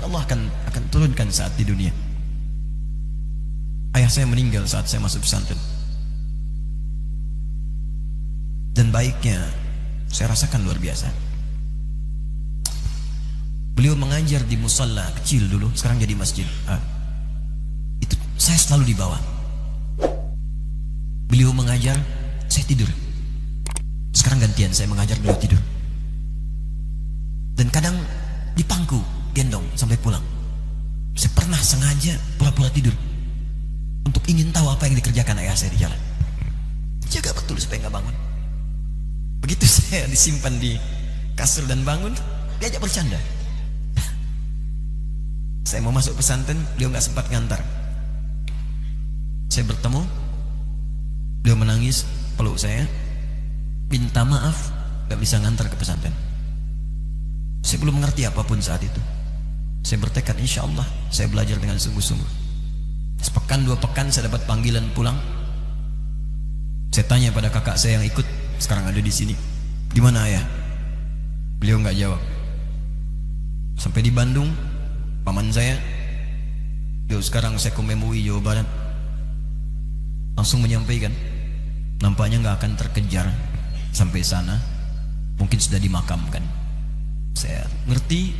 Allah akan turunkan saat di dunia. Ayah saya meninggal saat saya masuk pesantren. Dan baiknya saya rasakan luar biasa. Beliau mengajar di musalla kecil dulu, sekarang jadi masjid. Itu saya selalu dibawa. Beliau mengajar, saya tidur. Sekarang gantian, saya mengajar, beliau tidur. Dan kadang dipangku, gendong sampai pulang. Saya pernah sengaja pura-pura tidur untuk ingin tahu apa yang dikerjakan ayah saya di jalan. Jaga betul supaya nggak bangun. Begitu saya disimpan di kasur dan bangun, diajak bercanda. Saya mau masuk pesantren, beliau nggak sempat ngantar. Saya bertemu, beliau menangis, peluk saya, minta maaf, nggak bisa ngantar ke pesantren. Saya belum mengerti apapun saat itu. Saya bertekad, insya Allah saya belajar dengan sungguh-sungguh. Sepekan 2 pekan saya dapat panggilan pulang. Saya tanya pada kakak saya yang ikut, sekarang ada di sini, di mana ayah? Beliau nggak jawab. Sampai di Bandung, paman saya, beliau sekarang Sekom MUI Jawa Barat, langsung menyampaikan, nampaknya nggak akan terkejar sampai sana, mungkin sudah dimakamkan. Saya ngerti,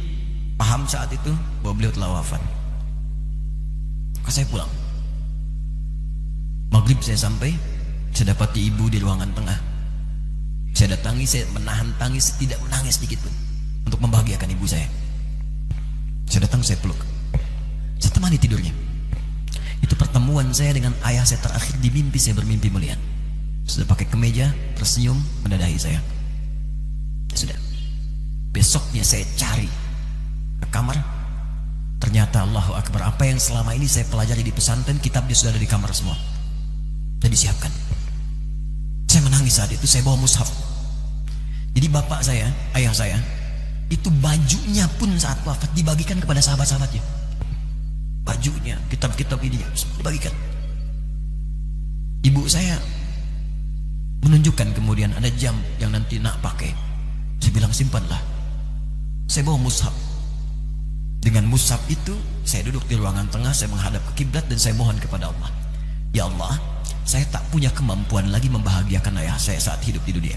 paham saat itu bahwa beliau telah wafat. Maka saya pulang. Maghrib saya sampai, saya dapati ibu di ruangan tengah. Saya datangi, saya menahan tangis, tidak menangis sedikit pun, untuk membahagiakan ibu saya. Saya datang, saya peluk, saya temani tidurnya. Itu pertemuan saya dengan ayah saya terakhir di mimpi. Saya bermimpi melihat sudah pakai kemeja, tersenyum, mendadahi saya. Ya sudah. Besoknya saya cari ke kamar, ternyata Allahu Akbar, apa yang selama ini saya pelajari di pesantren, kitabnya sudah ada di kamar semua, sudah disiapkan. Saya menangis saat itu. Saya bawa mushaf. Jadi bapak saya, ayah saya, itu bajunya pun saat wafat dibagikan kepada sahabat-sahabatnya. Bajunya, kitab-kitab ini dibagikan. Ibu saya menunjukkan kemudian ada jam yang nanti nak pakai. Saya bilang, simpanlah. Saya bawa mushaf. Dengan mushaf itu saya duduk di ruangan tengah, saya menghadap ke kiblat dan saya mohon kepada Allah, ya Allah, saya tak punya kemampuan lagi membahagiakan ayah saya saat hidup di dunia,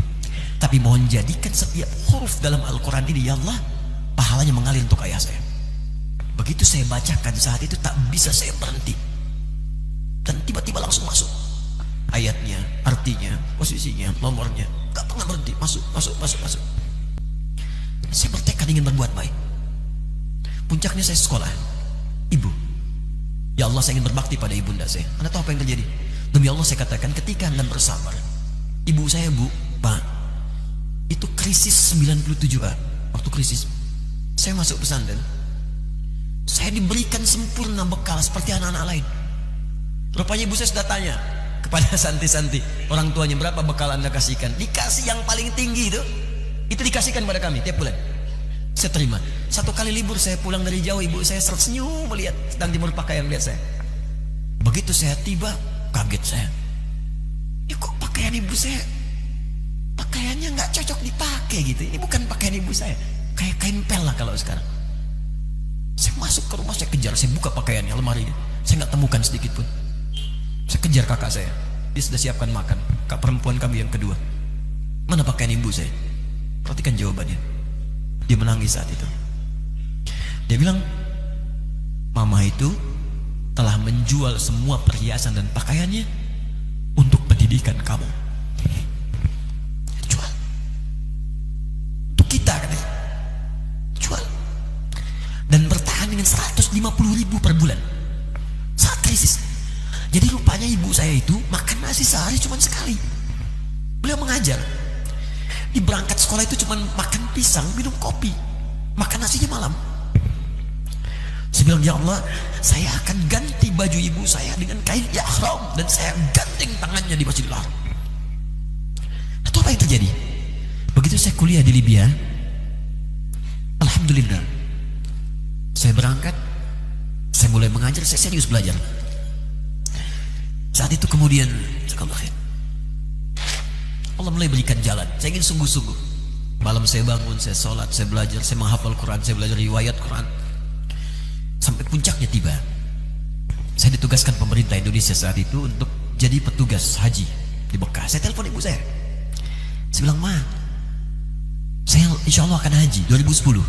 tapi mohon jadikan setiap huruf dalam Al-Quran ini, ya Allah, pahalanya mengalir untuk ayah saya. Begitu saya bacakan saat itu, tak bisa saya berhenti, dan tiba-tiba langsung masuk ayatnya, artinya, posisinya, nomornya, tak pernah berhenti, masuk. Saya bertekad ingin berbuat baik. Puncaknya saya sekolah. Ibu, ya Allah, saya ingin berbakti pada ibunda saya. Anda tahu apa yang terjadi? Demi Allah saya katakan, ketika Anda bersabar, ibu saya, Bu, Pak, itu krisis 97 Pak. Waktu krisis saya masuk pesantren, saya diberikan sempurna bekal seperti anak-anak lain. Rupanya ibu saya sudah tanya kepada santi-santi, orang tuanya, berapa bekal Anda kasihkan? Dikasih yang paling tinggi itu dikasihkan pada kami tiap bulan. Saya terima. Satu kali libur saya pulang dari jauh, ibu saya tersenyum melihat sedang jemur pakaian, lihat saya. Begitu saya tiba, kaget saya. Ya kok pakaian ibu saya, pakaiannya nggak cocok dipakai gitu. Ini bukan pakaian ibu saya, kayak kain pel lah kalau sekarang. Saya masuk ke rumah, saya kejar, saya buka pakaiannya, lemarinya, saya nggak temukan sedikit pun. Saya kejar kakak saya, dia sudah siapkan makan. Kak perempuan kami yang kedua, mana pakaian ibu saya? Perhatikan jawabannya. Dia menangis saat itu. Dia bilang, mama itu telah menjual semua perhiasan dan pakaiannya untuk pendidikan kamu. Jual. Untuk kita katanya. Jual. Dan bertahan dengan 150.000 per bulan saat krisis. Jadi rupanya ibu saya itu makan nasi sehari cuma sekali. Beliau mengajar. Di berangkat sekolah itu cuma makan pisang, minum kopi, makan nasinya malam. Saya bilang, ya Allah, saya akan ganti baju ibu saya dengan kain ihram dan saya gandeng tangannya di Masjidil Haram. Atau apa yang terjadi? Begitu saya kuliah di Libya, alhamdulillah, saya berangkat, saya mulai mengajar, saya serius belajar. Saat itu kemudian Allah mulai berikan jalan. Saya ingin sungguh-sungguh. Malam saya bangun, saya sholat, saya belajar, saya menghafal Quran, saya belajar riwayat Quran. Puncaknya tiba. Saya ditugaskan pemerintah Indonesia saat itu untuk jadi petugas haji di Mekah. Saya telepon ibu saya. Saya bilang, "Ma, saya insya Allah akan haji 2010."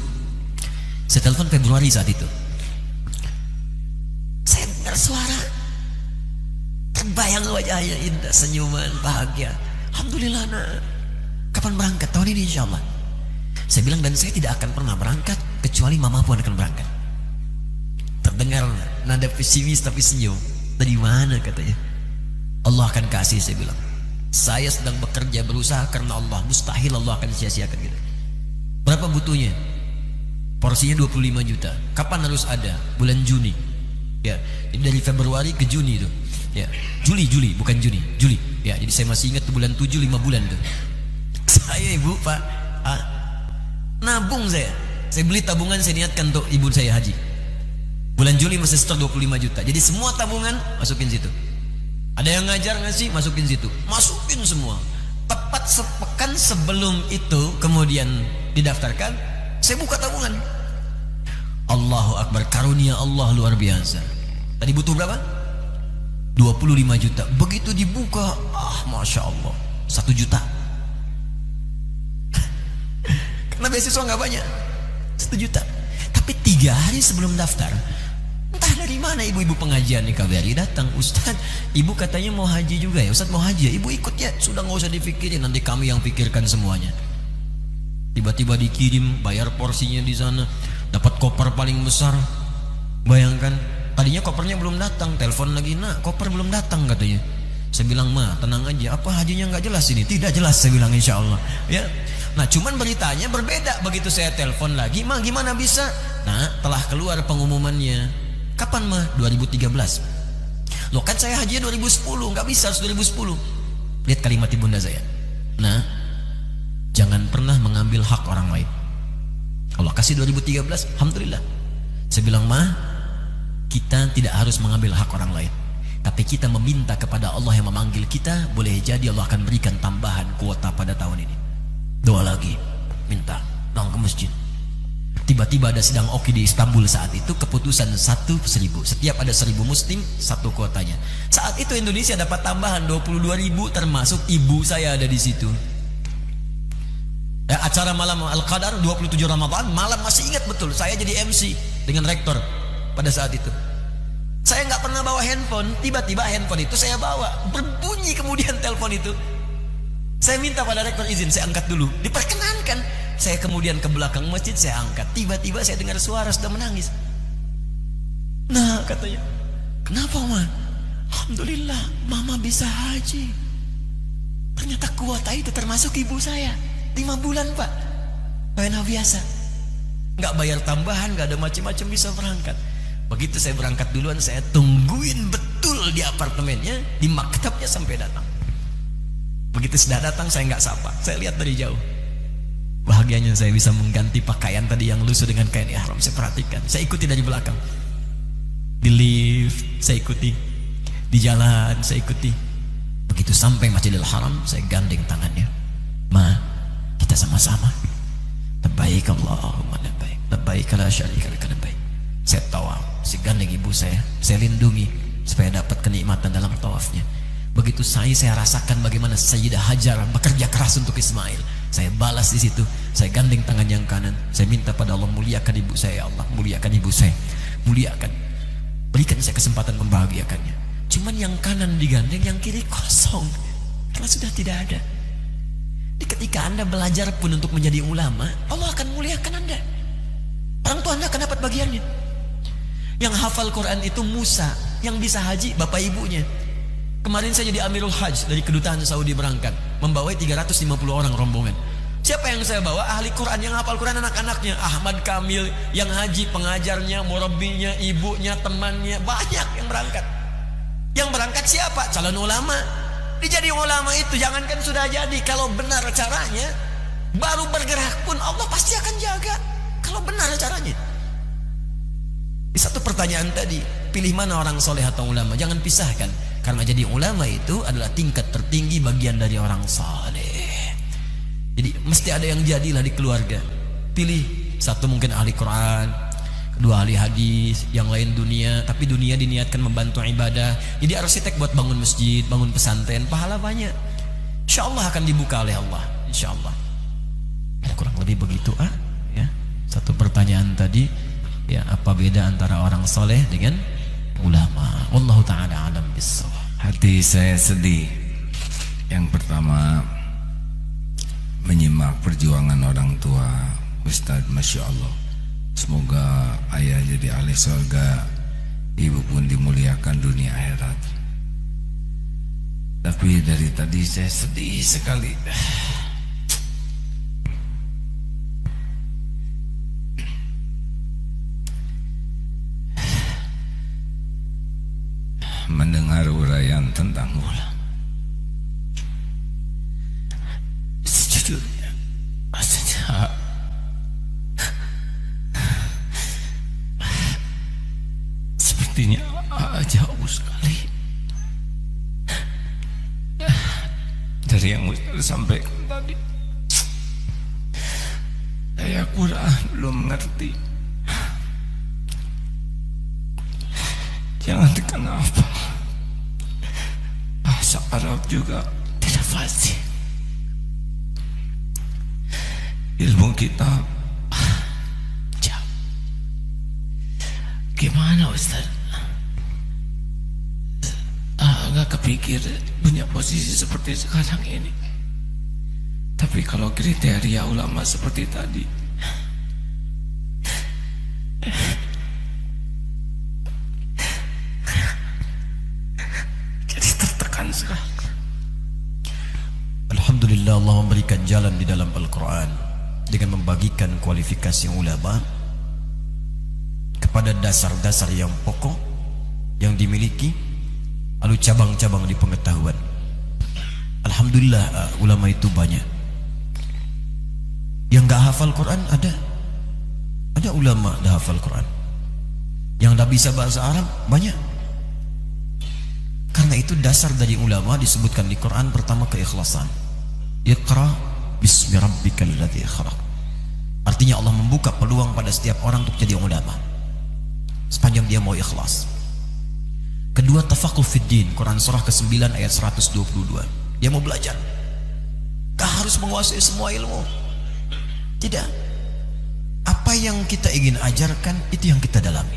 Saya telepon Februari saat itu. Saya dengar suara, terbayang wajahnya indah, senyuman, bahagia. Alhamdulillah nak. Kapan berangkat? Tahun ini insya Allah. Saya bilang, dan saya tidak akan pernah berangkat kecuali mama pun akan berangkat. Terdengar nada pesimis tapi senyum. Dari mana katanya? Allah akan kasih, saya bilang. Saya sedang bekerja berusaha karena Allah. Mustahil Allah akan sia-siakan gitu. Berapa butuhnya? Porsinya 25 juta. Kapan harus ada? Bulan Juni. Ya, jadi dari Februari ke Juni itu. Ya, Juli bukan Juni, Juli. Ya, jadi saya masih ingat tuh bulan 7 5 bulan tuh. Saya ibu, Pak, nabung saya. Saya beli tabungan, saya niatkan untuk ibu saya haji. Bulan Juli masih setor 25 juta. Jadi semua tabungan masukin situ. Ada yang ngajar ngasih, masukin situ. Masukin semua. Tepat sepekan sebelum itu kemudian didaftarkan, saya buka tabungan. Allahu Akbar, karunia Allah luar biasa. Tadi butuh berapa? 25 juta. Begitu dibuka, Masya Allah, 1 juta. Karena beasiswa nggak banyak, 1 juta. Tapi 3 hari sebelum daftar, entah dari mana ibu-ibu pengajian nih KBRI datang. Ustaz, ibu katanya mau haji juga ya? Ustaz mau haji ya? Ibu ikut ya? Sudah nggak usah dipikirin, nanti kami yang pikirkan semuanya. Tiba-tiba dikirim, bayar porsinya di sana, dapat koper paling besar. Bayangkan, tadinya kopernya belum datang, telepon lagi, nak koper belum datang katanya. Saya bilang, "Ma, tenang aja, apa hajinya nggak jelas ini?" "Tidak jelas," saya bilang, insya Allah. Ya, nah cuman beritanya berbeda. Begitu saya telepon lagi, "Ma, gimana bisa?" Nah, telah keluar pengumumannya. Kapan, Ma? 2013. Loh, kan saya hajinya 2010, nggak bisa, harus 2010. Lihat kalimat ibunda saya. Nah, jangan pernah mengambil hak orang lain. Allah kasih 2013, alhamdulillah. Saya bilang, "Ma, kita tidak harus mengambil hak orang lain, tapi kita meminta kepada Allah yang memanggil kita. Boleh jadi Allah akan berikan tambahan kuota pada tahun ini. Doa lagi, minta, datang ke masjid." Tiba-tiba ada sidang oki di Istanbul saat itu, keputusan 1.000. Setiap ada 1.000 muslim, 1 kuotanya. Saat itu Indonesia dapat tambahan 22.000, termasuk ibu saya ada di situ. Ya, acara malam Al-Qadar 27 Ramadan, malam masih ingat betul. Saya jadi MC dengan rektor pada saat itu. Saya nggak pernah bawa handphone, tiba-tiba handphone itu saya bawa. Berbunyi kemudian telepon itu. Saya minta pada rektor izin, saya angkat dulu. Diperkenankan. Saya kemudian ke belakang masjid, saya angkat. Tiba-tiba saya dengar suara sudah menangis. "Nah," katanya, "kenapa, Ma?" "Alhamdulillah, Mama bisa haji." Ternyata kuota itu termasuk ibu saya. 5 bulan, Pak. Enak biasa. Nggak bayar tambahan, nggak ada macam-macam, bisa berangkat. Begitu saya berangkat duluan, saya tungguin betul di apartemennya, di maktabnya sampai datang. Begitu sudah datang, saya nggak sapa, saya lihat dari jauh. Bahagianya saya bisa mengganti pakaian tadi yang lusuh dengan kain ihram. Saya perhatikan, saya ikuti dari belakang. Di lift, saya ikuti. Di jalan, saya ikuti. Begitu sampai Masjidil Haram, saya gandeng tangannya. "Ma, kita sama-sama. Labbaik Allahumma labbaik. Labbaik la syarika laka labbaik." Saya tawaf, saya gandeng ibu saya lindungi supaya dapat kenikmatan dalam tawafnya. Begitu saya rasakan bagaimana Sayyidah Hajar bekerja keras untuk Ismail. Saya balas di situ, saya gandeng tangan yang kanan, saya minta pada Allah, muliakan ibu saya, ya Allah, muliakan ibu saya, muliakan, berikan saya kesempatan membahagiakannya. Cuman yang kanan digandeng, yang kiri kosong, karena sudah tidak ada. Jadi ketika Anda belajar pun untuk menjadi ulama, Allah akan muliakan Anda. Orang tua Anda akan dapat bagiannya. Yang hafal Quran itu Musa, yang bisa haji bapak ibunya. Kemarin saya jadi Amirul Hajj dari kedutaan Saudi berangkat, membawai 350 orang rombongan. Siapa yang saya bawa? Ahli Quran, yang hafal Quran anak-anaknya. Ahmad Kamil yang haji, pengajarnya, murabbinya, ibunya, temannya, banyak yang berangkat. Yang berangkat siapa? Calon ulama. Dijadi ulama itu jangankan sudah jadi, kalau benar caranya, baru bergerak pun Allah pasti akan jaga. Kalau benar caranya. Di satu pertanyaan tadi, pilih mana orang soleh atau ulama? Jangan pisahkan. Karena jadi ulama itu adalah tingkat tertinggi bagian dari orang saleh. Jadi mesti ada yang jadilah di keluarga. Pilih satu, mungkin ahli Quran, dua ahli hadis, yang lain dunia, tapi dunia diniatkan membantu ibadah. Jadi arsitek buat bangun masjid, bangun pesantren, pahala banyak. Insya Allah akan dibuka oleh Allah, insya Allah. Kurang lebih begitu ya. Satu pertanyaan tadi, ya, apa beda antara orang soleh dengan ulama? Wallahu ta'ala alam bissawab. Hati saya sedih. Yang pertama, menyimak perjuangan orang tua Ustadz, Masya Allah. Semoga ayah jadi ahli surga, ibu pun dimuliakan dunia akhirat. Tapi dari tadi saya sedih sekali. Mendengar uraian tentang ulama. Sejujurnya, rasanya sepertinya jauh sekali dari yang Ustaz sampaikan tadi. Saya Quran belum mengerti. Jangan kenapa bahasa Arab juga tidak fasih. Ilmu kita jauh. Gimana Ustaz? Gak kepikir punya posisi seperti sekarang ini. Tapi kalau kriteria ulama seperti tadi, jadi tertekan sekali. Alhamdulillah, Allah memberikan jalan di dalam Al-Quran dengan membagikan kualifikasi ulama kepada dasar-dasar yang pokok yang dimiliki, lalu cabang-cabang di pengetahuan. Alhamdulillah, ulama itu banyak. Yang gak hafal Quran ada ulama dah hafal Quran. Yang tak bisa bahasa Arab banyak. Karena itu dasar dari ulama disebutkan di Quran pertama keikhlasan. Iqra bismi rabbikal ladzi khalaq. Artinya Allah membuka peluang pada setiap orang untuk jadi ulama sepanjang dia mau ikhlas. Kedua, tafaqquh fid din, Quran surah ke-9 ayat 122. Dia mau belajar. Gak harus menguasai semua ilmu. Tidak. Apa yang kita ingin ajarkan itu yang kita dalami.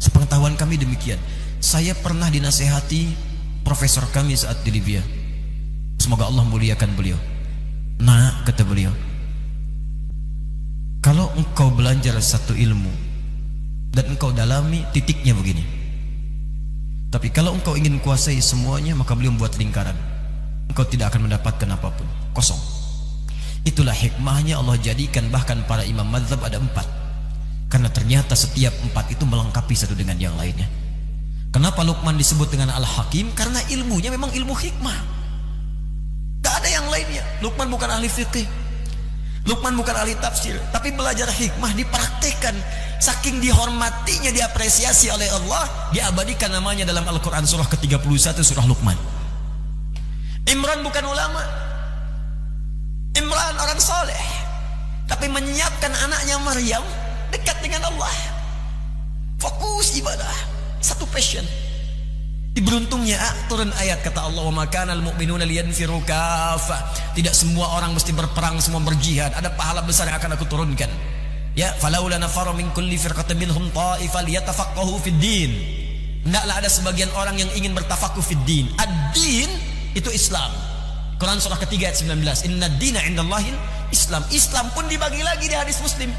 Sepengetahuan kami demikian. Saya pernah dinasehati profesor kami saat di Libya. Semoga Allah muliakan beliau. Nah, kata beliau, kalau engkau belajar satu ilmu dan engkau dalami, titiknya begini. Tapi kalau engkau ingin kuasai semuanya, maka beliau membuat lingkaran. Engkau tidak akan mendapatkan apapun, kosong. Itulah hikmahnya Allah jadikan bahkan para imam mazhab ada 4. Karena ternyata setiap 4 itu melengkapi satu dengan yang lainnya. Kenapa Luqman disebut dengan Al-Hakim? Karena ilmunya memang ilmu hikmah. Gak ada yang lainnya. Luqman bukan ahli fikih, Luqman bukan ahli tafsir, tapi belajar hikmah dipraktekkan. Saking dihormatinya, diapresiasi oleh Allah, diabadikan namanya dalam Al-Quran surah ke-31, surah Luqman. Imran bukan ulama, Imran orang soleh, tapi menyiapkan anaknya Maryam dekat dengan Allah. Fokus ibadah, satu passion. Diberuntungnya turun ayat kata Allah, wa makanal mu'minuna liyanfiru kafah. Tidak semua orang mesti berperang, semua berjihad. Ada pahala besar yang akan aku turunkan. Ya, falaula nafara min kulli firqatin minhum ta'ifah liyatafaqahu fid din. Hendaklah ada sebagian orang yang ingin bertafaqquh fid din. Ad-din itu Islam. Quran surah ketiga ayat 19. Inna dina indallahil Islam. Islam pun dibagi lagi di hadis Muslim.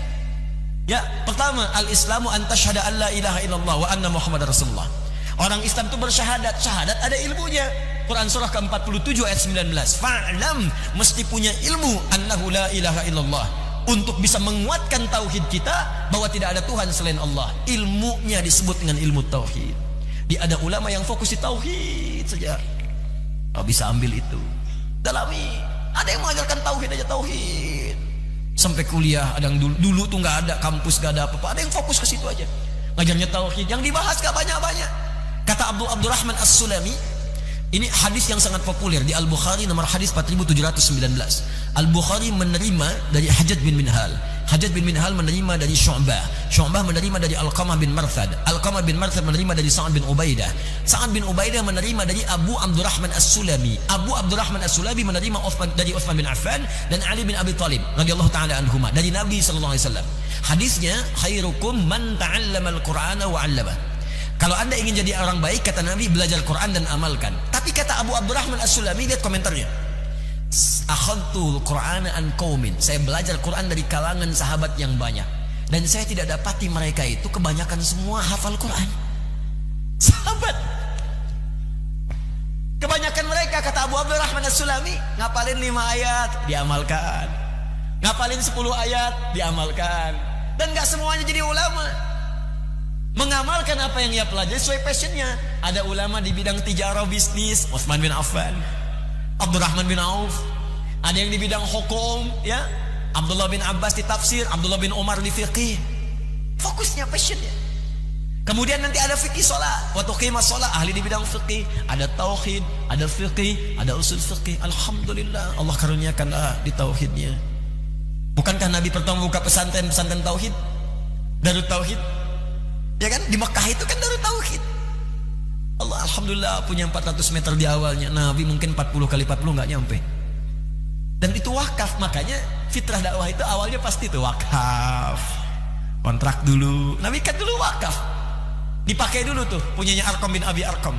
Ya, pertama, al-islamu an tashhada an la ilaha illallah wa anna muhammadar rasulullah. Orang Islam itu bersyahadat, syahadat ada ilmunya. Quran surah ke-47 ayat 19. Fa'lam, mesti punya ilmu annahu la ilaha illallah, untuk bisa menguatkan tauhid kita bahwa tidak ada Tuhan selain Allah. Ilmunya disebut dengan ilmu tauhid. Dia ada ulama yang fokus di tauhid saja. Kau bisa ambil itu, dalami. Ada yang mengajarkan tauhid aja, tauhid sampai kuliah. Ada yang dulu tuh nggak ada kampus, nggak ada apa-apa, ada yang fokus ke situ aja ngajarnya tauhid. Yang dibahas gak banyak-banyak. Kata Abdurrahman As-Sulami, ini hadis yang sangat populer di Al-Bukhari, nomor hadis 4719. Al-Bukhari menerima dari Hajjaj bin Minhal. Hajjaj bin Minhal menerima dari Syu'bah. Syu'bah menerima dari Alqamah bin Marthad. Alqamah bin Marthad menerima dari Sa'ad bin Ubaidah. Sa'ad bin Ubaidah menerima dari Abu Abdurrahman As-Sulami. Abu Abdurrahman As-Sulami menerima dari Uthman bin Affan dan Ali bin Abi Thalib radhiyallahu taala anhuma dari Nabi sallallahu alaihi wasallam. Hadisnya, khairukum man ta'allama al-Qur'ana wa 'allama. Kalau Anda ingin jadi orang baik, kata Nabi, belajar Quran dan amalkan. Tapi kata Abu Abdurrahman As-Sulami, lihat komentarnya. Akhadtul Qur'ana an qaumin. Saya belajar Quran dari kalangan sahabat yang banyak. Dan saya tidak dapati mereka itu kebanyakan semua hafal Quran. Sahabat. Kebanyakan mereka, kata Abu Abdurrahman As-Sulami, ngapalin 5 ayat, diamalkan. Ngapalin 10 ayat, diamalkan. Dan gak semuanya jadi ulama. Mengamalkan apa yang ia pelajari sesuai passionnya. Ada ulama di bidang tijarah bisnis, Utsman bin Affan, Abdurrahman bin Auf. Ada yang di bidang hukum, ya, Abdullah bin Abbas di tafsir, Abdullah bin Umar di fiqih. Fokusnya passionnya. Kemudian nanti ada fikih sholat, wa tuqimas sholat, ahli di bidang fikih. Ada tauhid, ada fikih, ada usul fikih. Alhamdulillah, Allah karuniakan di tauhidnya. Bukankah Nabi pertama buka pesantren tauhid, Darut Tauhid? Ya kan, di Mekah itu kan Darut Tauhid. Allah alhamdulillah punya 400 meter di awalnya. Nabi mungkin 40 kali 40 nggak nyampe. Dan itu wakaf. Makanya fitrah dakwah itu awalnya pasti itu wakaf. Kontrak dulu. Nabi kan dulu wakaf. Dipakai dulu tuh punyanya Arqam bin Abi Arqam,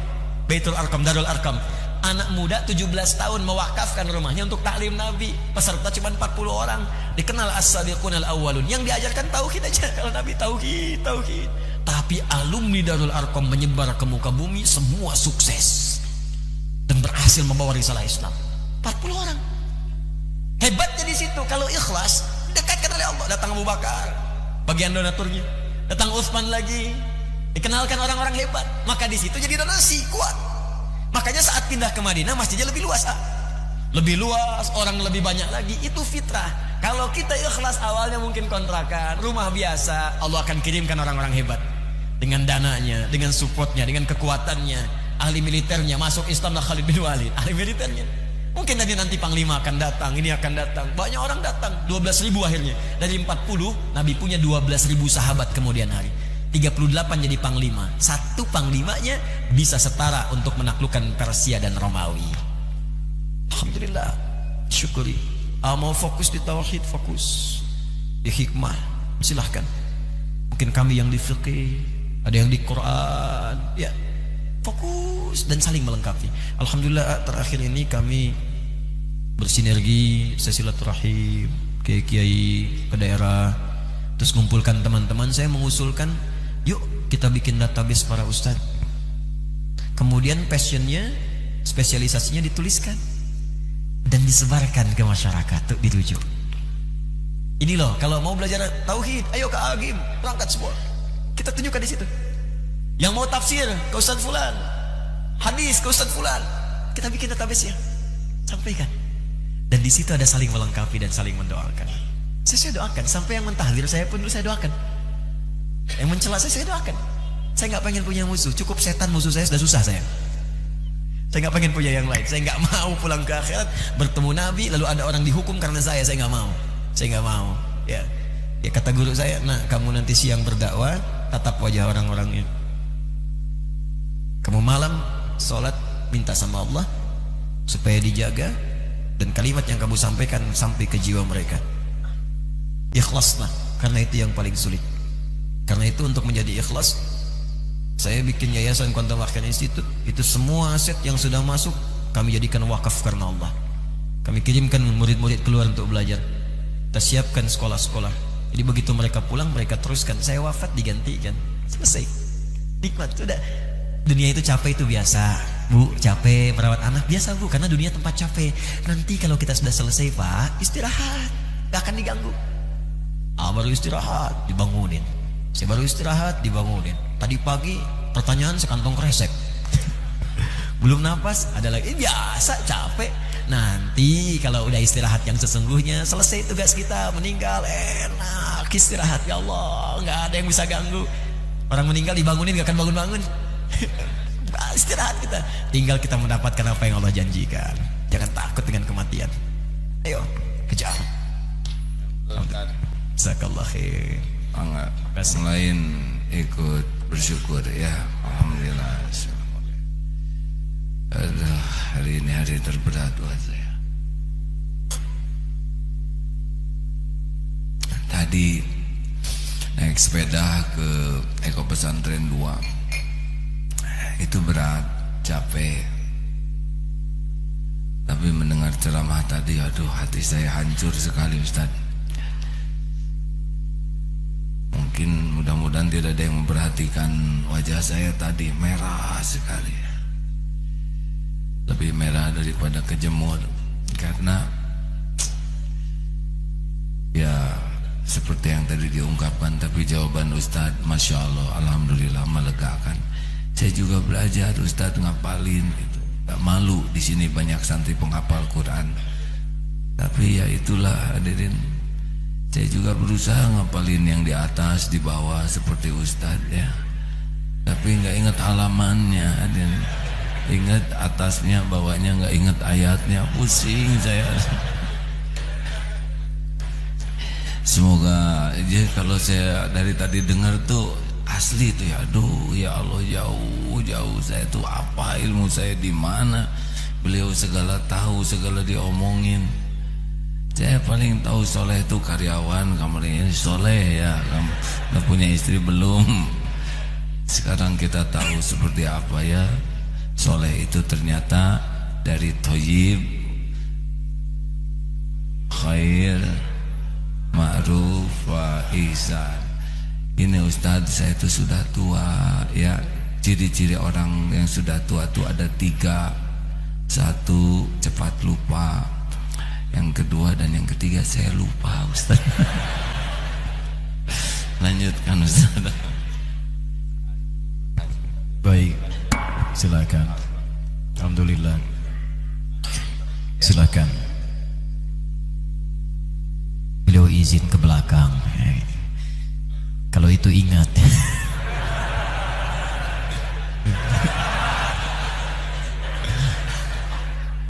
Baitul Arqam, Darul Arqam. Anak muda 17 tahun mewakafkan rumahnya untuk taklim Nabi. Peserta cuma 40 orang. Dikenal as-sabiqun al-awwalun. Yang diajarkan tauhid aja. Kalau Nabi tauhid. Tapi alumni Darul Arqam menyebar ke muka bumi, semua sukses dan berhasil membawa risalah Islam. 40 orang. Hebatnya di situ, kalau ikhlas dekatkan oleh Allah. Datang Abu Bakar, bagian donaturnya. Datang Utsman lagi, dikenalkan orang-orang hebat. Maka di situ jadi donasi kuat. Makanya saat pindah ke Madinah masjidnya lebih luas. Lebih luas, orang lebih banyak lagi. Itu fitrah. Kalau kita ikhlas awalnya mungkin kontrakan, rumah biasa, Allah akan kirimkan orang-orang hebat. Dengan dananya, dengan supportnya, dengan kekuatannya. Ahli militernya, masuk Islam lah Khalid bin Walid. Ahli militernya. Mungkin nanti Panglima akan datang, ini akan datang. Banyak orang datang, 12.000 akhirnya. Dari 40, Nabi punya 12.000 sahabat kemudian hari. 38 jadi Panglima. Satu Panglimanya bisa setara untuk menaklukkan Persia dan Romawi. Alhamdulillah, syukuri. Mau fokus di tauhid, fokus di hikmah, silahkan. Mungkin kami yang di fikih, ada yang di Quran, ya, fokus dan saling melengkapi. Alhamdulillah terakhir ini kami bersinergi, silaturahim, kiai-kiai ke daerah, terus ngumpulkan teman-teman. Saya mengusulkan, yuk kita bikin database para ustadz. Kemudian passionnya, spesialisasinya dituliskan dan disebarkan ke masyarakat, tuh dirujuk. Ini loh, kalau mau belajar tauhid, ayo ke Agim, berangkat semua. Kita tunjukkan di situ. Yang mau tafsir ke Ustaz Fulan, hadis ke Ustaz Fulan, kita bikin database-nya, sampaikan. Dan di situ ada saling melengkapi dan saling mendoakan. Saya doakan, sampai yang mentahdir saya pun dulu saya doakan. Yang mencela saya doakan. Saya nggak pengen punya musuh, cukup setan musuh saya sudah susah saya. Saya nggak pengen punya yang lain. Saya nggak mau pulang ke akhirat bertemu Nabi lalu ada orang dihukum karena saya nggak mau. Saya nggak mau. Ya, kata guru saya, nah kamu nanti siang berdakwah, tatap wajah orang-orangnya. Kamu malam sholat, minta sama Allah supaya dijaga dan kalimat yang kamu sampaikan sampai ke jiwa mereka. Ikhlaslah, karena itu yang paling sulit. Karena itu untuk menjadi ikhlas, saya bikin Yayasan Quantum Wakaf Institute. Itu semua aset yang sudah masuk kami jadikan wakaf karena Allah. Kami kirimkan murid-murid keluar untuk belajar. Kita siapkan sekolah-sekolah. Jadi begitu mereka pulang, mereka teruskan. Saya wafat digantikan. Selesai. Nikmat sudah. Dunia itu capek itu biasa, Bu. Capek merawat anak biasa, Bu. Karena dunia tempat capek. Nanti kalau kita sudah selesai, Pak, istirahat, gak akan diganggu. Baru istirahat, dibangunin. Saya baru istirahat, dibangunin. Tadi pagi pertanyaan sekantong kresek. Belum napas, ada lagi. Biasa capek. Nanti kalau udah istirahat yang sesungguhnya, selesai tugas kita, meninggal enak istirahat. Ya Allah, nggak ada yang bisa ganggu. Orang meninggal dibangunin gak akan bangun-bangun. Istirahat kita. Tinggal kita mendapatkan apa yang Allah janjikan. Jangan takut dengan kematian. Ayo kejar. Jazakallah khair. Yang lain ikut bersyukur ya. Alhamdulillah. Aduh, hari ini hari terberat buat saya. Tadi naik sepeda ke Eko Pesantren 2. Itu berat, capek. Tapi mendengar ceramah tadi, aduh hati saya hancur sekali Ustaz. Mungkin mudah-mudahan tidak ada yang memperhatikan wajah saya tadi, merah sekali. Lebih merah daripada kejemur. Karena ya seperti yang tadi diungkapkan, tapi jawaban Ustaz Masya Allah, Alhamdulillah melegakan. Saya juga belajar Ustaz ngapalin gitu. Gak malu, di sini banyak santri penghafal Quran. Tapi ya itulah hadirin, saya juga berusaha ngapalin yang di atas, di bawah seperti Ustaz ya. Tapi nggak ingat halamannya, hadirin. Ingat atasnya, bawahnya nggak ingat ayatnya, pusing saya. Semoga aja kalau saya dari tadi dengar tuh asli tuh ya, aduh ya Allah, jauh saya tuh apa ilmu saya di mana, beliau segala tahu, segala diomongin. Saya paling tahu Soleh itu karyawan, kamar ini Soleh ya, udah punya istri belum. Sekarang kita tahu seperti apa ya, Soleh itu ternyata dari Thayyib, Khair, Ma'ruf wa Ihsan. Ini Ustadz, saya itu sudah tua ya. Ciri-ciri orang yang sudah tua itu ada 3. 1, cepat lupa. Yang kedua dan yang ketiga saya lupa Ustadz. Lanjutkan Ustadz. Baik, silakan. Alhamdulillah. Silakan. Beliau izin ke belakang. Kalau itu ingat